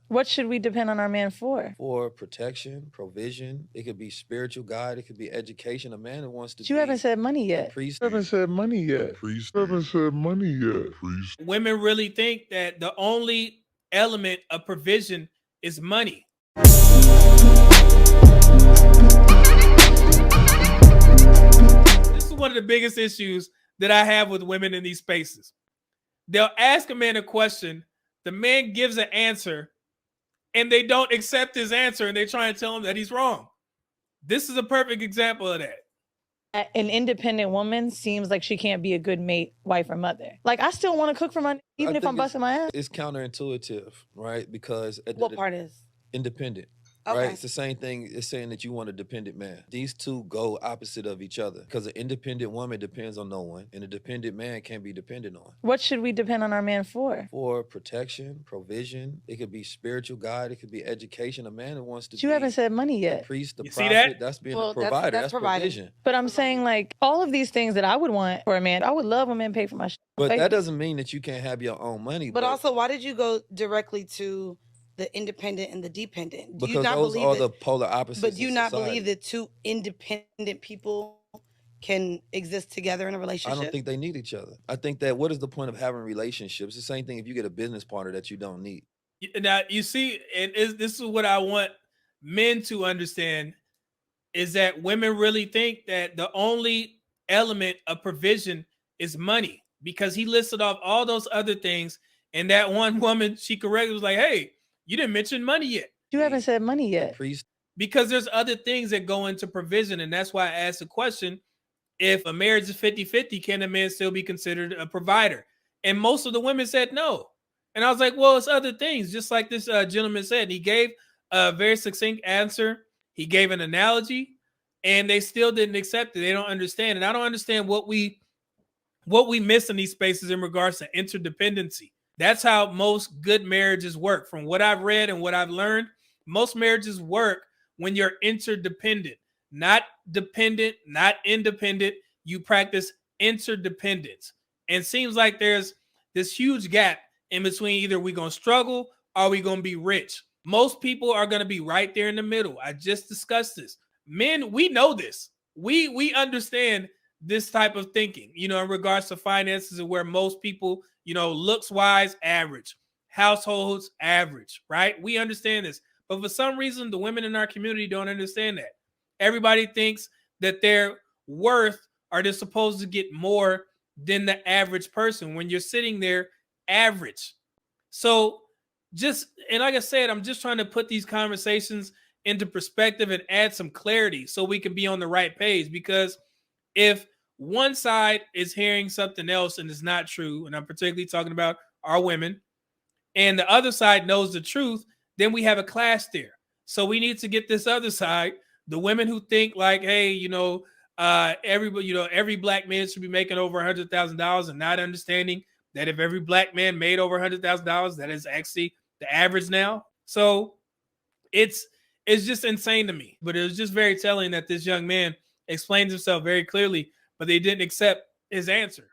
What should we depend on our man for? For protection, provision. It could be spiritual guide. It could be education. A man who wants to But you haven't said money a yet. priest. Haven't said money yet. Priest. Haven't said money yet. Priest. Women really think that the only element of provision is money. This is one of the biggest issues that I have with women in these spaces. They'll ask a man a question, the man gives an answer, and they don't accept his answer, and they try and tell him that he's wrong. This is a perfect example of that. An independent woman seems like she can't be a good mate, wife, or mother. Like, I still want to cook for my, even if I'm busting my ass. It's counterintuitive, right? Because What part is? Independent. Okay. Right? It's the same thing as saying that you want a dependent man. These two go opposite of each other because an independent woman depends on no one and a dependent man can't be dependent on. What should we depend on our man for? For protection, provision. It could be spiritual guide. It could be education. A man who wants to But you haven't said money yet. The priest, the You see prophet, that? that's being Well, a provider. that's providing. Provision. But I'm saying, like, all of these things that I would want for a man, I would love when men pay for my shit. But that doesn't mean that you can't have your own money. But also, why did you go directly to the independent and the dependent? Do because you not those believe are that, the polar opposites. But do you in not society. believe that two independent people can exist together in a relationship? I don't think they need each other. I think that what is the point of having relationships? It's the same thing if you get a business partner that you don't need. Now, you see, and this is what I want men to understand, is that women really think that the only element of provision is money, because he listed off all those other things, and that one woman, she correctly was like, hey, you didn't mention money yet. You haven't said money yet. Priest. Because there's other things that go into provision, and that's why I asked the question, if a marriage is 50-50, can a man still be considered a provider? And most of the women said no. And I was like, well, it's other things, just like this gentleman said. He gave a very succinct answer. He gave an analogy, and they still didn't accept it. They don't understand. And I don't understand what we miss in these spaces in regards to interdependency. That's how most good marriages work. From what I've read and what I've learned, most marriages work when you're interdependent, not dependent, not independent. You practice interdependence. And it seems like there's this huge gap in between either we're going to struggle or we're going to be rich. Most people are going to be right there in the middle. I just discussed this. Men, we know this. We understand this type of thinking, in regards to finances, and where most people, looks wise, average, households, average, right? We understand this. But for some reason, the women in our community don't understand that. Everybody thinks that their worth, or they're supposed to get more than the average person when you're sitting there average. So and like I said, I'm just trying to put these conversations into perspective and add some clarity so we can be on the right page. Because if one side is hearing something else and it's not true, and I'm particularly talking about our women, and the other side knows the truth, then we have a clash there. So we need to get this other side, the women who think like, hey, every black man should be making over $100,000, and not understanding that if every black man made over $100,000, that is actually the average now. So it's just insane to me. But it was just very telling that this young man explained himself very clearly, but they didn't accept his answer.